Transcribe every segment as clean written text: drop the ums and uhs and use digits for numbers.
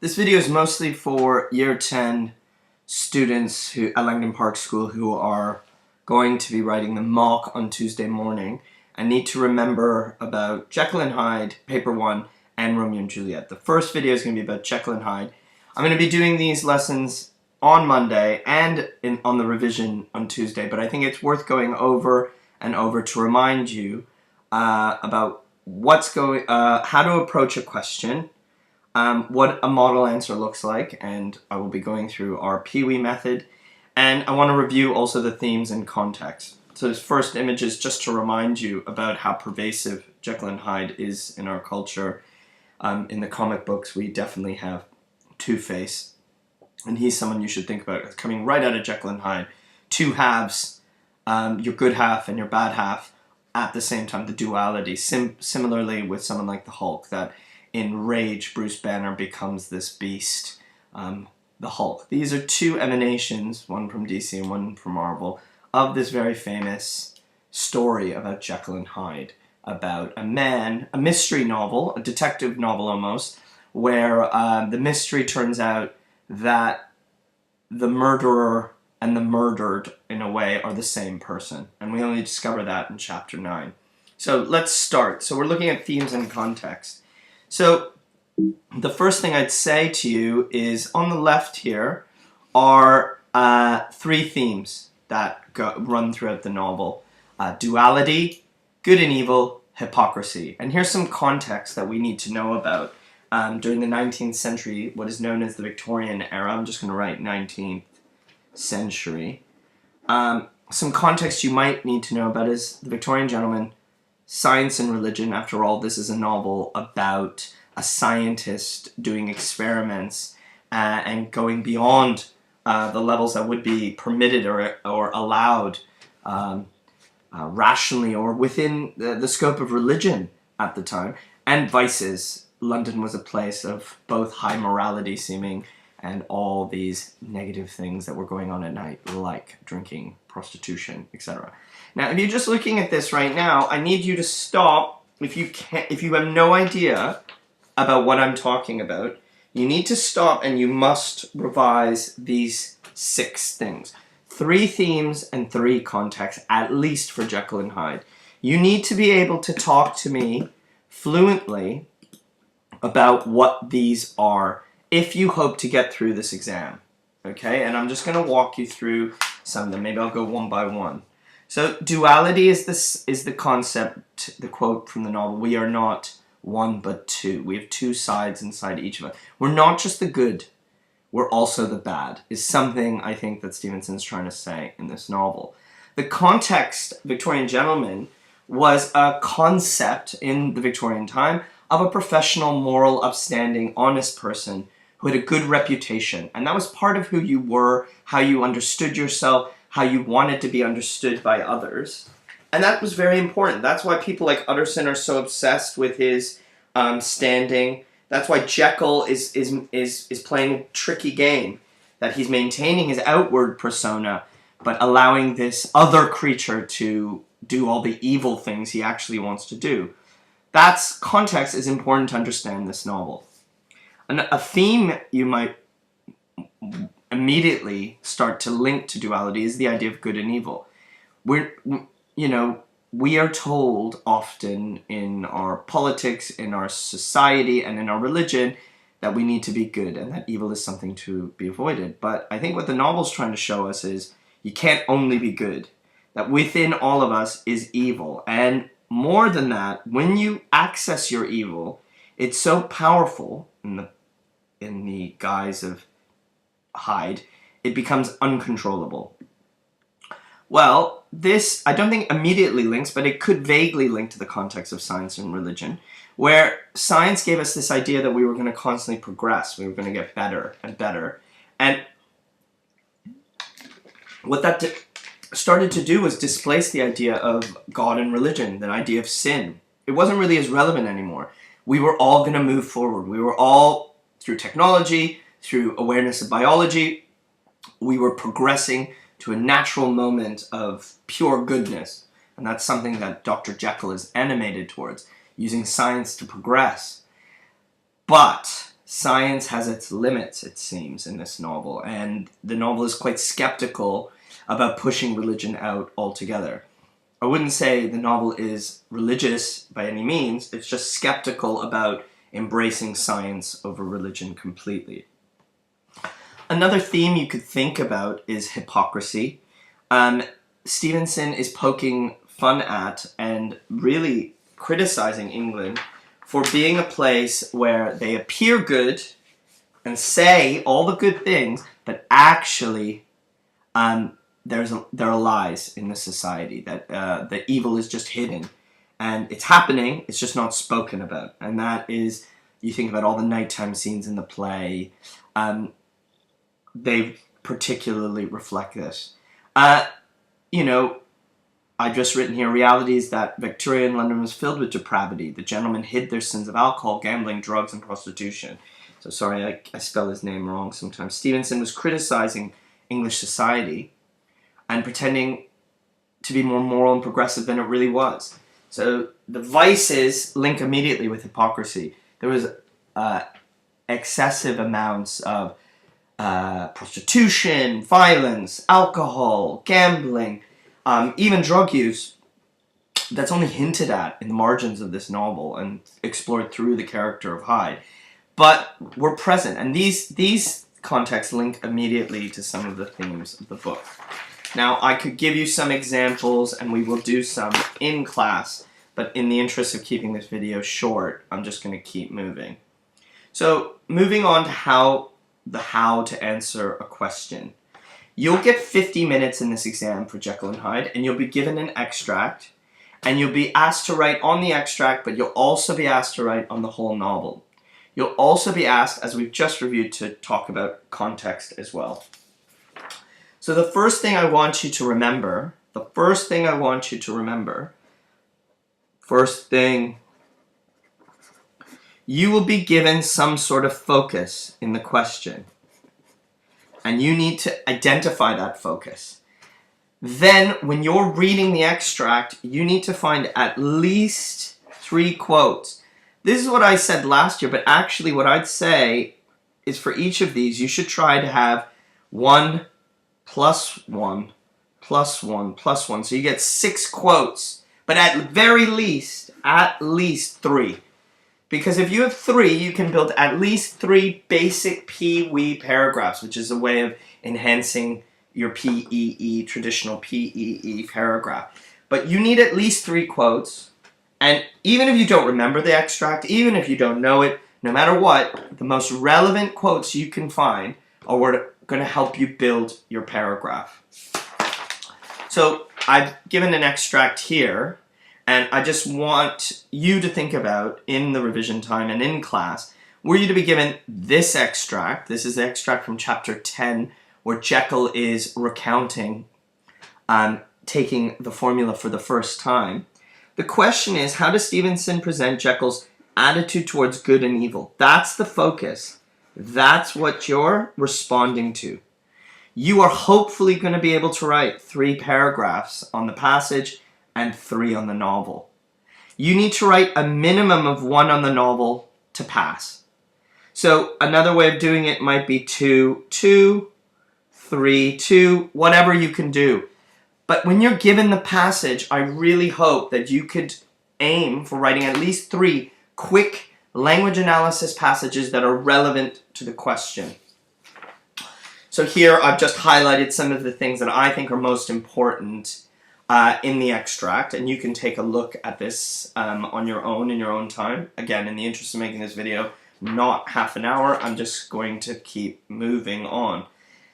This video is mostly for Year 10 students at Langdon Park School who are going to be writing the mock on Tuesday morning and need to remember about Jekyll and Hyde, Paper 1, and Romeo and Juliet. The first video is going to be about Jekyll and Hyde. I'm going to be doing these lessons on Monday and on the revision on Tuesday, but I think it's worth going over and over to remind you about how to approach a question, what a model answer looks like, and I will be going through our PEWEE method, and I want to review also the themes and context. So this first image is just to remind you about how pervasive Jekyll and Hyde is in our culture. In the comic books, we definitely have Two-Face, and he's someone you should think about as coming right out of Jekyll and Hyde. Two halves, your good half and your bad half, at the same time, the duality. Similarly with someone like the Hulk, that in Rage, Bruce Banner becomes this beast, the Hulk. These are two emanations, one from DC and one from Marvel, of this very famous story about Jekyll and Hyde, about a man, a mystery novel, a detective novel almost, where the mystery turns out that the murderer and the murdered, in a way, are the same person. And we only discover that in chapter 9. So let's start. So we're looking at themes and context. So the first thing I'd say to you is on the left here are three themes that run throughout the novel. Duality, good and evil, hypocrisy. And here's some context that we need to know about. During the 19th century, what is known as the Victorian era, I'm just going to write 19th century. Some context you might need to know about is the Victorian gentleman, science and religion. After all, this is a novel about a scientist doing experiments and going beyond the levels that would be permitted or allowed rationally or within the scope of religion at the time, and vices. London was a place of both high morality seeming and all these negative things that were going on at night, like drinking, prostitution, etc. Now, if you're just looking at this right now, I need you to stop. If you have no idea about what I'm talking about, you need to stop and you must revise these 6 things. 3 themes and 3 contexts, at least for Jekyll and Hyde. You need to be able to talk to me fluently about what these are if you hope to get through this exam. Okay, and I'm just going to walk you through some of them. Maybe I'll go one by one. So duality is the concept, the quote from the novel. We are not one but two. We have 2 sides inside each of us. We're not just the good, we're also the bad, is something I think that Stevenson's trying to say in this novel. The context, Victorian gentleman, was a concept in the Victorian time of a professional, moral, upstanding, honest person who had a good reputation. And that was part of who you were, how you understood yourself, how you wanted to be understood by others. And that was very important. That's why people like Utterson are so obsessed with his standing. That's why Jekyll is playing a tricky game, that he's maintaining his outward persona, but allowing this other creature to do all the evil things he actually wants to do. That's context is important to understand this novel. And a theme you might immediately start to link to duality is the idea of good and evil. We are told often in our politics, in our society, and in our religion that we need to be good and that evil is something to be avoided. But I think what the novel's trying to show us is you can't only be good, that within all of us is evil. And more than that, when you access your evil, it's so powerful in the guise of Hyde, it becomes uncontrollable. Well, this I don't think immediately links, but it could vaguely link to the context of science and religion, where science gave us this idea that we were going to constantly progress, we were going to get better and better. And what that started to do was displace the idea of God and religion, the idea of sin. It wasn't really as relevant anymore. We were all going to move forward. We were all, through technology, through awareness of biology, we were progressing to a natural moment of pure goodness. And that's something that Dr. Jekyll is animated towards, using science to progress. But science has its limits, it seems, in this novel, and the novel is quite skeptical about pushing religion out altogether. I wouldn't say the novel is religious by any means, it's just skeptical about embracing science over religion completely. Another theme you could think about is hypocrisy. Stevenson is poking fun at and really criticizing England for being a place where they appear good and say all the good things, but actually there are lies in the society, that the evil is just hidden. And it's happening, it's just not spoken about. And that is, you think about all the nighttime scenes in the play, they particularly reflect this. You know, I've just written here, reality is that Victorian London was filled with depravity. The gentlemen hid their sins of alcohol, gambling, drugs, and prostitution. So sorry, I spell his name wrong sometimes. Stevenson was criticizing English society and pretending to be more moral and progressive than it really was. So the vices link immediately with hypocrisy. There was excessive amounts of prostitution, violence, alcohol, gambling, even drug use. That's only hinted at in the margins of this novel and explored through the character of Hyde. But we're present, and these contexts link immediately to some of the themes of the book. Now, I could give you some examples, and we will do some in class, but in the interest of keeping this video short, I'm just going to keep moving. So, moving on to how to answer a question. You'll get 50 minutes in this exam for Jekyll and Hyde, and you'll be given an extract, and you'll be asked to write on the extract, but you'll also be asked to write on the whole novel. You'll also be asked, as we've just reviewed, to talk about context as well. So the first thing I want you to remember, you will be given some sort of focus in the question. And you need to identify that focus. Then, when you're reading the extract, you need to find at least 3 quotes. This is what I said last year, but actually what I'd say is for each of these, you should try to have 1 plus 1 plus 1 plus 1. So you get 6 quotes, but at very least, 3. Because if you have 3, you can build at least 3 basic PEWEE paragraphs, which is a way of enhancing your PEE, traditional PEE paragraph. But you need at least 3 quotes, and even if you don't remember the extract, even if you don't know it, no matter what, the most relevant quotes you can find are what are going to help you build your paragraph. So I've given an extract here, and I just want you to think about, in the revision time and in class, were you to be given this extract. This is the extract from chapter 10, where Jekyll is recounting, taking the formula for the first time. The question is, how does Stevenson present Jekyll's attitude towards good and evil? That's the focus. That's what you're responding to. You are hopefully going to be able to write 3 paragraphs on the passage and 3 on the novel. You need to write a minimum of 1 on the novel to pass. So another way of doing it might be 2, 2, 3, 2, whatever you can do. But when you're given the passage, I really hope that you could aim for writing at least 3 quick language analysis passages that are relevant to the question. So here I've just highlighted some of the things that I think are most important in the extract, and you can take a look at this on your own, in your own time. Again, in the interest of making this video not half an hour, I'm just going to keep moving on.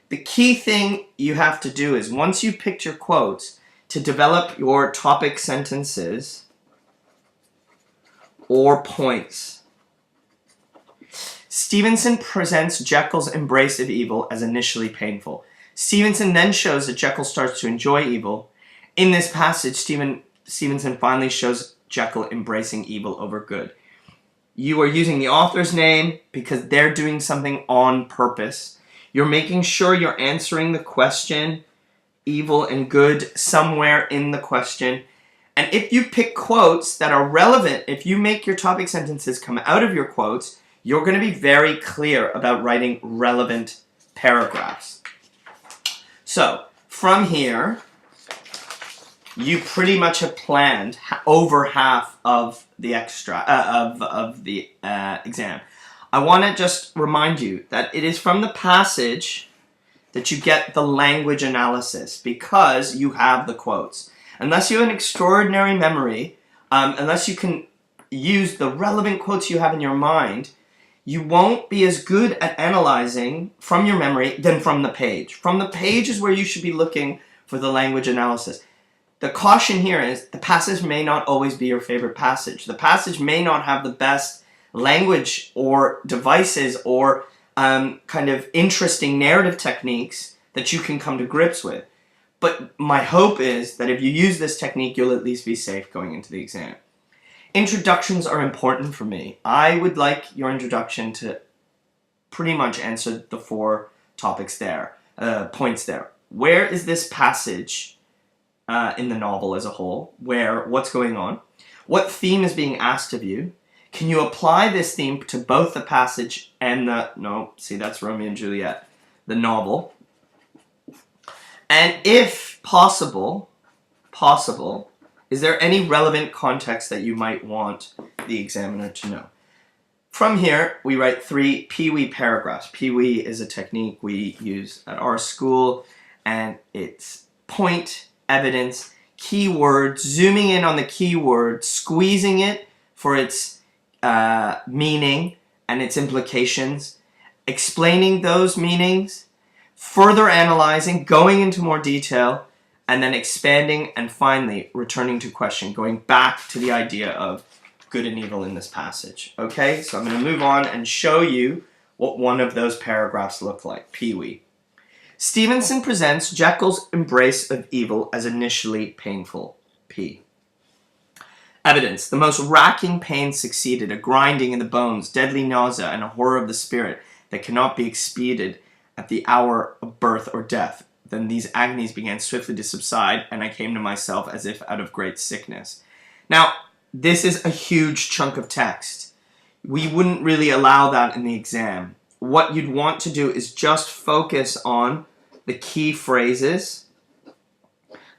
The key thing you have to do is, once you've picked your quotes, to develop your topic sentences or points. Stevenson presents Jekyll's embrace of evil as initially painful. Stevenson then shows that Jekyll starts to enjoy evil. In this passage, Stevenson finally shows Jekyll embracing evil over good. You are using the author's name because they're doing something on purpose. You're making sure you're answering the question, evil and good, somewhere in the question. And if you pick quotes that are relevant, if you make your topic sentences come out of your quotes, you're going to be very clear about writing relevant paragraphs. So, from here, you pretty much have planned over half of the exam. I want to just remind you that it is from the passage that you get the language analysis, because you have the quotes. Unless you have an extraordinary memory, unless you can use the relevant quotes you have in your mind, you won't be as good at analyzing from your memory than from the page. From the page is where you should be looking for the language analysis. The caution here is the passage may not always be your favorite passage. The passage may not have the best language or devices or kind of interesting narrative techniques that you can come to grips with. But my hope is that if you use this technique, you'll at least be safe going into the exam. Introductions are important for me. I would like your introduction to pretty much answer the 4 topics there, points there. Where is this passage in the novel as a whole? What's going on? What theme is being asked of you? Can you apply this theme to both the passage and that's Romeo and Juliet, the novel? And if possible, is there any relevant context that you might want the examiner to know? From here, we write 3 PEWEE paragraphs. PEWEE is a technique we use at our school, and it's point, evidence, keyword, zooming in on the keyword, squeezing it for its meaning and its implications, explaining those meanings, further analyzing, going into more detail, and then expanding, and finally returning to question, going back to the idea of good and evil in this passage. Okay, so I'm going to move on and show you what one of those paragraphs look like. PEWEE. Stevenson presents Jekyll's embrace of evil as initially painful. P. Evidence. The most racking pain succeeded, a grinding in the bones, deadly nausea, and a horror of the spirit that cannot be expeded at the hour of birth or death. Then these agonies began swiftly to subside, and I came to myself as if out of great sickness. Now, this is a huge chunk of text. We wouldn't really allow that in the exam. What you'd want to do is just focus on the key phrases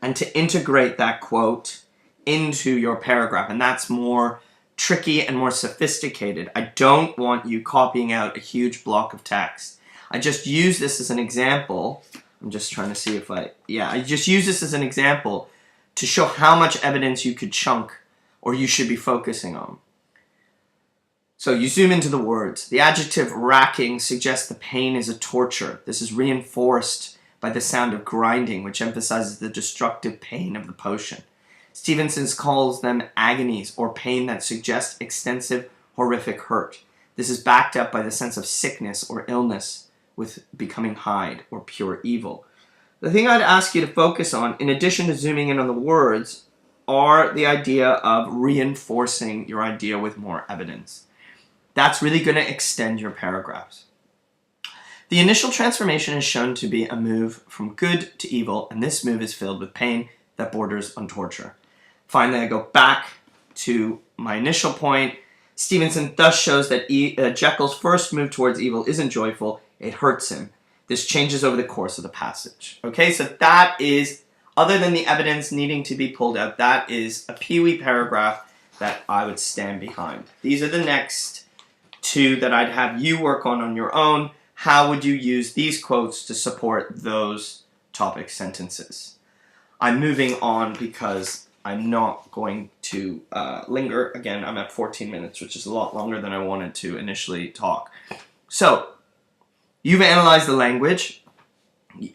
and to integrate that quote into your paragraph, and that's more tricky and more sophisticated. I don't want you copying out a huge block of text. I just use this as an example. I'm just trying to see if I just use this as an example to show how much evidence you could chunk or you should be focusing on. So you zoom into the words. The adjective racking suggests the pain is a torture. This is reinforced by the sound of grinding, which emphasizes the destructive pain of the potion. Stevenson calls them agonies, or pain that suggests extensive, horrific hurt. This is backed up by the sense of sickness or illness with becoming Hyde, or pure evil. The thing I'd ask you to focus on, in addition to zooming in on the words, are the idea of reinforcing your idea with more evidence. That's really going to extend your paragraphs. The initial transformation is shown to be a move from good to evil, and this move is filled with pain that borders on torture. Finally, I go back to my initial point. Stevenson thus shows that Jekyll's first move towards evil isn't joyful, it hurts him. This changes over the course of the passage. Okay, so that is, other than the evidence needing to be pulled out, that is a PEWEE paragraph that I would stand behind. These are the next 2 that I'd have you work on your own. How would you use these quotes to support those topic sentences? I'm moving on because I'm not going to linger. Again, I'm at 14 minutes, which is a lot longer than I wanted to initially talk. So, you've analyzed the language.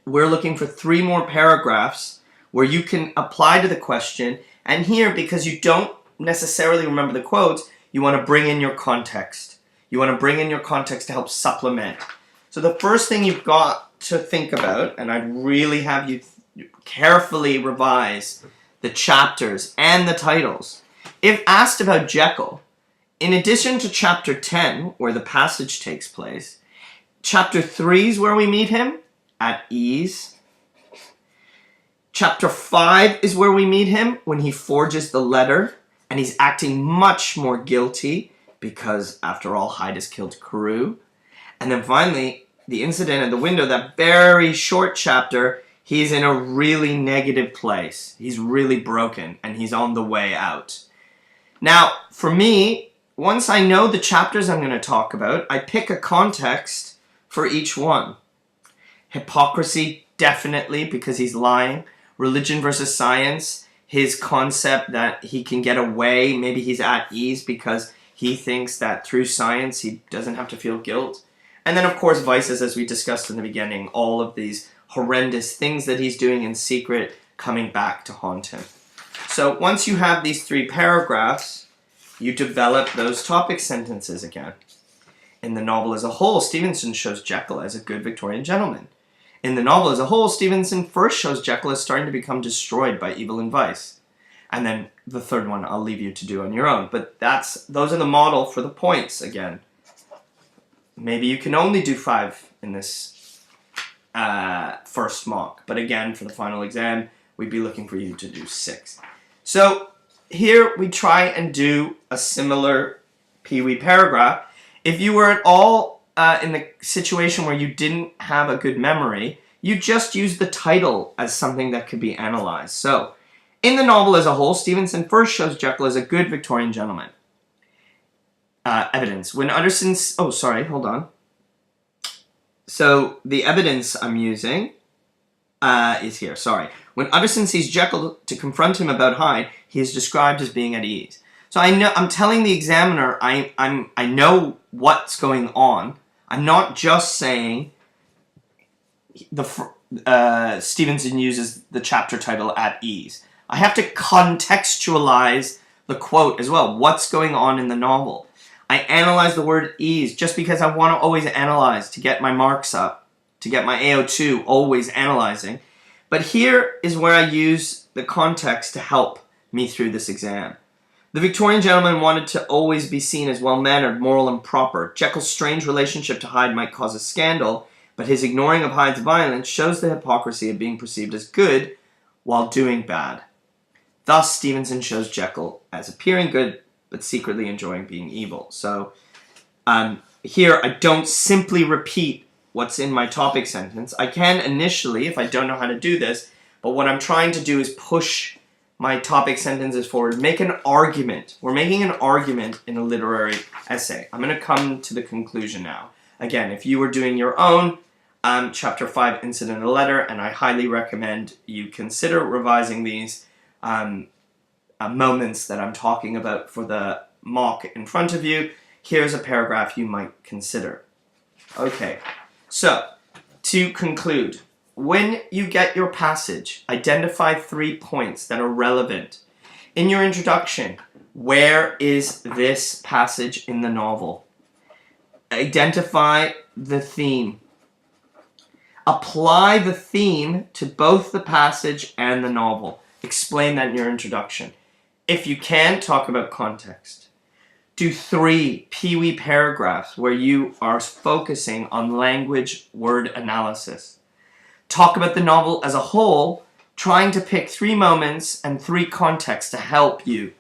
We're looking for 3 more paragraphs where you can apply to the question. And here, because you don't necessarily remember the quotes, you want to bring in your context. You want to bring in your context to help supplement. So the first thing you've got to think about, and I'd really have you carefully revise the chapters and the titles. If asked about Jekyll, in addition to chapter 10, where the passage takes place, chapter 3 is where we meet him, at ease. Chapter 5 is where we meet him when he forges the letter, and he's acting much more guilty because after all, Hyde has killed Carew. And then finally, the incident at the window, that very short chapter, he's in a really negative place. He's really broken, and he's on the way out. Now, for me, once I know the chapters I'm going to talk about, I pick a context for each one. Hypocrisy, definitely, because he's lying. Religion versus science, his concept that he can get away, maybe he's at ease because he thinks that through science he doesn't have to feel guilt. And then, of course, vices, as we discussed in the beginning, all of these horrendous things that he's doing in secret coming back to haunt him. So once you have these 3 paragraphs, you develop those topic sentences again. In the novel as a whole, Stevenson shows Jekyll as a good Victorian gentleman. In the novel as a whole, Stevenson first shows Jekyll as starting to become destroyed by evil and vice. And then the third one I'll leave you to do on your own. But those are the model for the points again. Maybe you can only do 5 in this first mock. But again, for the final exam, we'd be looking for you to do 6. So here we try and do a similar PEWEE paragraph. If you were at all in the situation where you didn't have a good memory, you just use the title as something that could be analyzed. So, in the novel as a whole, Stevenson first shows Jekyll as a good Victorian gentleman. Evidence. When Utterson's... Oh, sorry, hold on. So, the evidence I'm using is here, sorry. When Utterson sees Jekyll to confront him about Hyde, he is described as being at ease. So I'm telling the examiner I know what's going on. I'm not just saying Stevenson uses the chapter title at ease. I have to contextualize the quote as well. What's going on in the novel? I analyze the word ease just because I want to always analyze to get my marks up, to get my AO2, always analyzing. But here is where I use the context to help me through this exam. The Victorian gentleman wanted to always be seen as well-mannered, moral, and proper. Jekyll's strange relationship to Hyde might cause a scandal, but his ignoring of Hyde's violence shows the hypocrisy of being perceived as good while doing bad. Thus, Stevenson shows Jekyll as appearing good, but secretly enjoying being evil. So, here I don't simply repeat what's in my topic sentence. I can initially, if I don't know how to do this, but what I'm trying to do is push my topic sentences forward, make an argument. We're making an argument in a literary essay. I'm going to come to the conclusion now. Again, if you were doing your own, Chapter 5, Incident in a Letter, and I highly recommend you consider revising these moments that I'm talking about for the mock in front of you. Here's a paragraph you might consider. Okay, so to conclude, when you get your passage, identify 3 points that are relevant. In your introduction, where is this passage in the novel? Identify the theme. Apply the theme to both the passage and the novel. Explain that in your introduction. If you can, talk about context. Do 3 PEWEE paragraphs where you are focusing on language word analysis. Talk about the novel as a whole, trying to pick 3 moments and 3 contexts to help you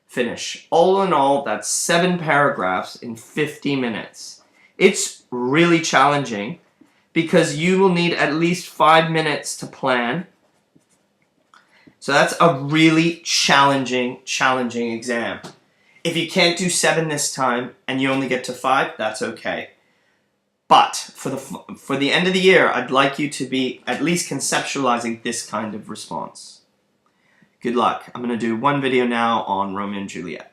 finish. All in all, that's 7 paragraphs in 50 minutes. It's really challenging because you will need at least 5 minutes to plan. So that's a really challenging exam. If you can't do 7 this time and you only get to 5, that's okay. But for the end of the year, I'd like you to be at least conceptualizing this kind of response. Good luck. I'm going to do one video now on Romeo and Juliet.